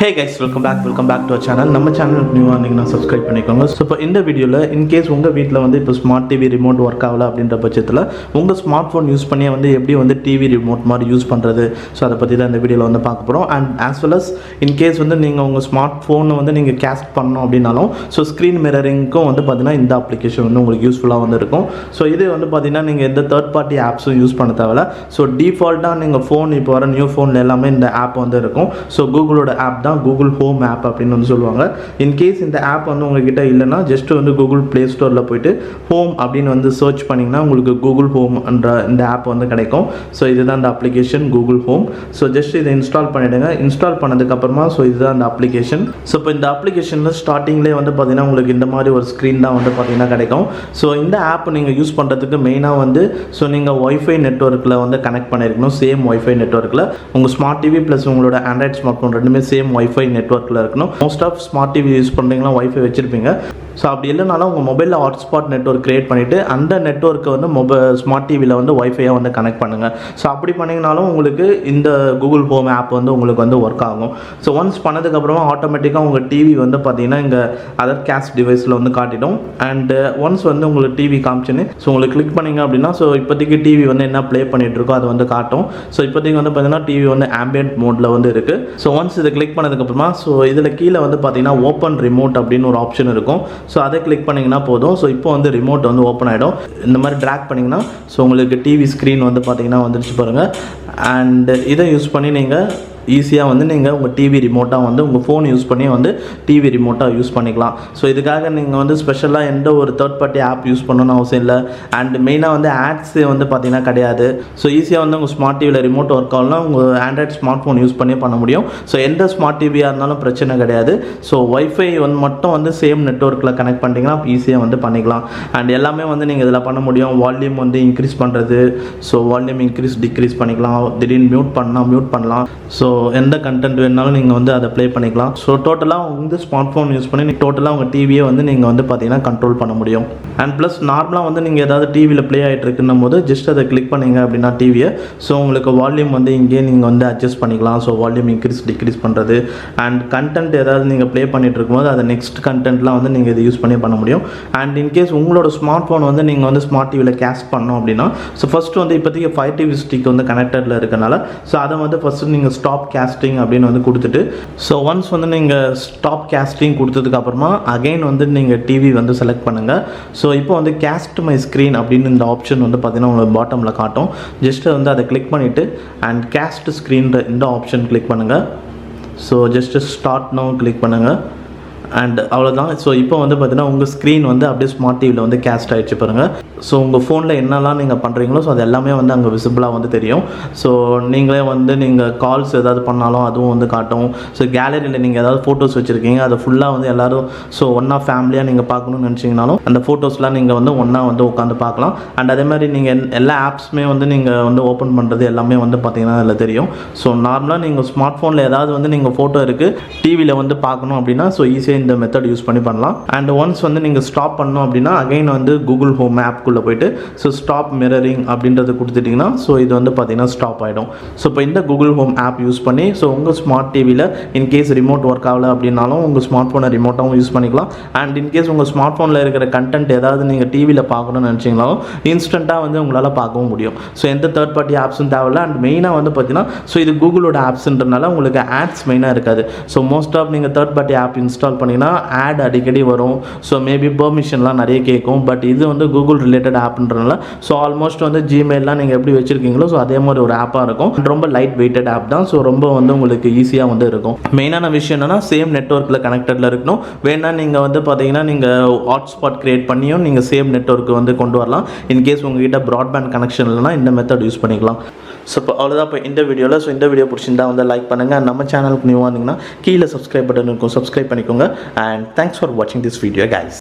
Hey guys, welcome back to our channel. நம்ம channel நியூவாக இருந்தீங்கன்னா சப்ஸ்கிரைப் பண்ணிக்கோங்க. ஸோ இப்போ இந்த வீடியோவில் இன்கேஸ் உங்கள் வீட்டில் வந்து இப்போ ஸ்மார்ட் டிவி ரிமோட் ஒர்க் ஆகலை அப்படின்ற பட்சத்தில் உங்கள் ஸ்மார்ட் ஃபோன் யூஸ் பண்ணி வந்து எப்படி வந்து டிவி ரிமோட் மாதிரி யூஸ் பண்ணுறது, ஸோ அதை பற்றி தான் இந்த வீடியோவில் வந்து பார்க்க போகிறோம். And as well as in case வந்து நீங்கள் உங்கள் ஸ்மார்ட் ஃபோனை வந்து நீங்கள் கேஸ்ட் பண்ணணும் அப்படின்னாலும் ஸோ ஸ்க்ரீன் மிரரிங்க்கும் வந்து பார்த்தீங்கன்னா இந்த அப்ளிகேஷன் வந்து உங்களுக்கு யூஸ்ஃபுல்லாக வந்து இருக்கும். ஸோ இது வந்து பார்த்தீங்கன்னா நீங்கள் எந்த தேர்ட் பார்ட்டி ஆப்ஸும் யூஸ் பண்ண தேவையில்ல. ஸோ டிஃபால்ட்டாக நீங்கள் ஃபோன் இப்போ வர நியூ ஃபோனில் எல்லாமே இந்த ஆப் வந்து இருக்கும். ஸோ கூகுளோட ஆப் தான் கூகுள் ஹோம் ஆப் அப்படின்னு வந்து சொல்லுவாங்க. இன்கேஸ் இந்த ஆப் வந்து உங்ககிட்ட இல்லைன்னா ஜஸ்ட் வந்து கூகுள் ப்ளே ஸ்டோரில் போயிட்டு ஹோம் அப்படின்னு வந்து சர்ச் பண்ணிங்கன்னா உங்களுக்கு கூகுள் ஹோம் என்ற இந்த ஆப் வந்து கிடைக்கும். ஸோ இதுதான் இந்த application Google home. So just இதை இன்ஸ்டால் பண்ணிவிடுங்க. இன்ஸ்டால் பண்ணதுக்கப்புறமா ஸோ இதுதான் இந்த அப்ளிகேஷன். ஸோ இப்போ இந்த அப்ளிகேஷனில் ஸ்டார்டிங்லேயே வந்து பார்த்தீங்கன்னா உங்களுக்கு இந்த மாதிரி ஒரு ஸ்க்ரீன் தான் வந்து பார்த்தீங்கன்னா கிடைக்கும். ஸோ இந்த ஆப் நீங்கள் யூஸ் பண்ணுறதுக்கு மெயினாக வந்து ஸோ நீங்கள் ஒய்ஃபை நெட்ஒர்க்கில் வந்து கனெக்ட் பண்ணியிருக்கணும். சேம் ஒய்ஃபை நெட்ஒர்க்கில் உங்கள் ஸ்மார்ட் டிவி ப்ளஸ் உங்களோட ஆண்ட்ராய்ட் ஸ்மார்ட் ஃபோன் ரெண்டுமே சேம் ஒய்ஃபை நெட்ஒர்க்கில் இருக்கணும். Most of smart TV use பண்ணுறீங்களா ஒய்ஃபை வச்சுருப்பீங்க. ஸோ அப்படி இல்லைனாலும் உங்கள் மொபைலில் ஹாட்ஸ்பாட் நெட்ஒர்க் க்ரியேட் பண்ணிவிட்டு அந்த நெட்ஒர்க்கை வந்து ஸ்மார்ட் டிவியில் வந்து ஒய்ஃபையாக வந்து கனெக்ட் பண்ணுங்கள். ஸோ அப்படி பண்ணிங்கனாலும் உங்களுக்கு இந்த கூகுள் ஹோம் ஆப் வந்து உங்களுக்கு வந்து ஒர்க் ஆகும். ஸோ ஒன்ஸ் பண்ணதுக்கப்புறமா ஆட்டோமேட்டிக்காக உங்கள் டிவி வந்து பார்த்தீங்கன்னா இங்கே அதர் கேஸ்ட் டிவைஸில் வந்து காட்டிடும். அண்டு ஒன்ஸ் வந்து உங்களுக்கு டிவி காமிச்சுன்னு ஸோ உங்களுக்கு கிளிக் பண்ணிங்க அப்படின்னா ஸோ இப்போதைக்கு டிவி வந்து என்ன ப்ளே பண்ணிகிட்ருக்கோ அது வந்து காட்டும். ஸோ இப்போதைக்கு வந்து பார்த்தீங்கன்னா டிவி வந்து ஆம்பியன்ட் மோடில் வந்து இருக்குது. ஸோ ஒன்ஸ் இதை கிளிக் பண்ணதுக்கப்புறமா ஸோ இதில் கீழே வந்து பார்த்தீங்கன்னா ஓப்பன் ரிமோட் அப்படின்னு ஒரு ஆப்ஷன் இருக்கும். ஸோ அதை கிளிக் பண்ணிங்கன்னா போதும். ஸோ இப்போ வந்து ரிமோட் வந்து ஓப்பன் ஆகிடும். இந்த மாதிரி ட்ராக் பண்ணிங்கன்னா ஸோ உங்களுக்கு டிவி ஸ்க்ரீன் வந்து பார்த்தீங்கன்னா வந்துருச்சு பாருங்கள். அண்ட் இதை யூஸ் பண்ணி நீங்கள் ஈஸியாக வந்து நீங்கள் உங்கள் டிவி ரிமோட்டாக வந்து உங்கள் ஃபோன் யூஸ் பண்ணி வந்து டிவி ரிமோட்டாக யூஸ் பண்ணிக்கலாம். ஸோ இதுக்காக நீங்கள் வந்து ஸ்பெஷலாக எந்த ஒரு தேர்ட் பார்ட்டி ஆப் யூஸ் பண்ணணும்னு அவசியம் இல்லை. அண்ட் மெயினாக வந்து ஆட்ஸு வந்து பார்த்தீங்கன்னா கிடையாது. ஸோ ஈஸியாக வந்து உங்கள் ஸ்மார்ட் டிவியில் ரிமோட் ஒர்க் ஆகலாம் உங்கள் ஆண்ட்ராய்ட் ஸ்மார்ட் ஃபோன் யூஸ் பண்ணி பண்ண முடியும். ஸோ எந்த ஸ்மார்ட் டிவியாக இருந்தாலும் பிரச்சனை கிடையாது. ஸோ ஒய்ஃபை வந்து மட்டும் வந்து சேம் நெட்ஒர்க்கில் கனெக்ட் பண்ணிட்டீங்கன்னா ஈஸியாக வந்து பண்ணிக்கலாம். அண்ட் எல்லாமே வந்து நீங்கள் இதில் பண்ண முடியும். வால்யூம் வந்து இன்க்ரீஸ் பண்ணுறது, ஸோ வால்யூம் இன்க்ரீஸ் டிக்ரீஸ் பண்ணிக்கலாம். திடீர்னு மியூட் பண்ணால் மியூட் பண்ணலாம். ஸோ எந்த கண்டென்ட் வேணாலும் நீங்கள் வந்து அதை ப்ளே பண்ணிக்கலாம். ஸோ டோட்டலாக வந்து ஸ்மார்ட் ஃபோன் யூஸ் பண்ணி டோட்டலாக உங்கள் டிவியை வந்து நீங்கள் வந்து பார்த்தீங்கன்னா கண்ட்ரோல் பண்ண முடியும். அண்ட் ப்ளஸ் நார்மலாக வந்து நீங்கள் ஏதாவது டிவியில் ப்ளே ஆகிட்டு இருக்குன்னும் போது ஜஸ்ட் அதை கிளிக் பண்ணிங்க அப்படின்னா டிவியை ஸோ உங்களுக்கு வால்யூம் வந்து இங்கேயே நீங்கள் வந்து அட்ஜஸ்ட் பண்ணிக்கலாம். ஸோ வால்யூம் இன்க்ரீஸ் டிக்ரீஸ் பண்ணுறது அண்ட் கண்டென்ட் ஏதாவது நீங்கள் ப்ளே பண்ணிட்டு இருக்கும்போது அதை நெக்ஸ்ட் கண்டென்ட்லாம் வந்து நீங்கள் இதை யூஸ் பண்ண முடியும். அண்ட் இன்கேஸ் உங்களோட ஸ்மார்ட் ஃபோன் வந்து நீங்கள் வந்து ஸ்மார்ட் டிவியில் கேஸ்ட் பண்ணோம் அப்படின்னா ஸோ ஃபஸ்ட்டு வந்து இப்போதைக்கு 5 டிவி ஸ்டிக் வந்து கனெக்டடில் இருக்கனால ஸோ அதை வந்து ஃபஸ்ட்டு நீங்கள் ஸ்டாப் கேஸ்டிங் அப்படின்னு வந்து கொடுத்துட்டு ஸோ ஒன்ஸ் வந்து நீங்கள் ஸ்டாப் கேஸ்டிங் கொடுத்ததுக்கு அப்புறமா அகைன் வந்து நீங்கள் டிவி வந்து செலக்ட் பண்ணுங்கள். ஸோ இப்போ வந்து கேஸ்ட் மை ஸ்க்ரீன் அப்படின்னு இந்த ஆப்ஷன் வந்து பார்த்தீங்கன்னா உங்களுக்கு பாட்டமில் காட்டும். ஜஸ்ட்டு வந்து அதை கிளிக் பண்ணிவிட்டு அண்ட் கேஸ்ட் ஸ்க்ரீன்ற இந்த ஆப்ஷன் கிளிக் பண்ணுங்கள். So just start now click பண்ணுங்கள். அண்ட் அவ்வளோதான். ஸோ இப்போ வந்து பார்த்தீங்கன்னா உங்கள் ஸ்க்ரீன் வந்து அப்படியே ஸ்மார்ட் டிவியில் வந்து கேஸ்ட் ஆகிடுச்சு பாருங்கள். ஸோ உங்கள் ஃபோனில் என்னெல்லாம் நீங்கள் பண்ணுறீங்களோ ஸோ அது எல்லாமே வந்து அங்கே விசிபிளாக வந்து தெரியும். ஸோ நீங்களே வந்து நீங்கள் கால்ஸ் ஏதாவது பண்ணாலும் அதுவும் வந்து காட்டும். ஸோ கேலரியில் நீங்கள் ஏதாவது ஃபோட்டோஸ் வச்சுருக்கீங்க அதை ஃபுல்லாக வந்து எல்லோரும் ஸோ ஒன்றா ஃபேமிலியாக நீங்கள் பார்க்கணும்னு நினச்சிங்கனாலும் அந்த ஃபோட்டோஸ்லாம் நீங்கள் வந்து ஒன்றா வந்து உட்காந்து பார்க்கலாம். அண்ட் அதே மாதிரி நீங்கள் எல்லா ஆப்ஸுமே வந்து நீங்கள் வந்து ஓப்பன் பண்ணுறது எல்லாமே வந்து பார்த்தீங்கன்னா அதில் தெரியும். ஸோ நார்மலாக நீங்கள் ஸ்மார்ட் ஃபோனில் ஏதாவது வந்து நீங்கள் ஃபோட்டோ இருக்குது டிவியில் வந்து பார்க்கணும் அப்படின்னா ஸோ ஈஸியாக இந்த மெத்தட் யூஸ் பண்ணலாம். அண்ட் ஒன்ஸ் வந்து நீங்கள் ஸ்டாப் பண்ணணும் அப்படின்னா அகைன் வந்து கூகுள் ஹோம் ஆப்குள்ளே போயிட்டு ஸோ ஸ்டாப் மிரரிங் அப்படின்றது கொடுத்துட்டிங்கன்னா ஸோ இது வந்து பார்த்தீங்கன்னா ஸ்டாப் ஆகிடும். ஸோ இப்போ இந்த கூகுள் ஹோம் ஆப் யூஸ் பண்ணி ஸோ உங்கள் ஸ்மார்ட் டிவியில் இன்கேஸ் ரிமோட் ஒர்க் ஆகலை அப்படின்னாலும் உங்கள் ஸ்மார்ட் ஃபோனை ரிமோட்டாகவும் யூஸ் பண்ணிக்கலாம். அண்ட் இன்கேஸ் உங்கள் ஸ்மார்ட் ஃபோனில் இருக்கிற கண்டென்ட் ஏதாவது நீங்கள் டிவியில் பார்க்கணும்னு நினச்சிங்கனாலும் இன்ஸ்டண்ட்டாக வந்து உங்களால் பார்க்கவும் முடியும். ஸோ எந்த தேர்ட் பார்ட்டி ஆப்ஸும் தேவையில்லை. அண்ட் மெயினாக வந்து பார்த்தீங்கன்னா ஸோ இது கூகுளோட ஆப்ஸ்ன்றனால உங்களுக்கு ஆட்ஸ் மெயினாக இருக்காது. ஸோ மோஸ்ட் ஆஃப் நீங்கள் தேர்ட் பார்ட்டி ஆப் இன்ஸ்டால் பண்ணிங்கன்னா ஆட் அடிக்கடி வரும். ஸோ மேபி பெர்மிஷன்லாம் நிறைய கேட்கும். பட் இது வந்து கூகுள் ரிலேட்டட் ஆப்ன்றனால ஸோ ஆல்மோஸ்ட் வந்து ஜிமெயிலாம் நீங்கள் எப்படி வச்சுருக்கீங்களோ ஸோ அதே மாதிரி ஒரு ஆப்பாக இருக்கும். ரொம்ப லைட் வெயிட்டட் ஆப் தான். ஸோ ரொம்ப வந்து உங்களுக்கு ஈஸியாக வந்து இருக்கும். மெயினான விஷயம் என்னென்னா சேம் நெட்ஒர்க்கில் கனெக்டடில் இருக்கணும். வேணா நீங்கள் வந்து பார்த்தீங்கன்னா நீங்கள் ஹாட்ஸ்பாட் க்ரியேட் பண்ணியும் நீங்கள் சேம் நெட்ஒர்க்கு வந்து கொண்டு வரலாம். இன்கேஸ் உங்ககிட்ட ப்ராட்பேண்ட் கனெக்ஷன் இல்லைனா இந்த மெத்தட் யூஸ் பண்ணிக்கலாம். ஸோ இப்போ அவ்வளோதான் இப்போ இந்த வீடியோவில். ஸோ இந்த வீடியோ பிடிச்சிருந்தா வந்து லைக் பண்ணுங்கள். நம்ம சேனலுக்கு நியூவாக இருந்தீங்கன்னா கீழே சப்ஸ்கிரைப் பட்டன் இருக்கும், சப்ஸ்கிரைப் பண்ணிக்கோங்க. அண்ட் தேங்க்ஸ் ஃபார் வாட்சிங் திஸ் வீடியோ கைஸ்.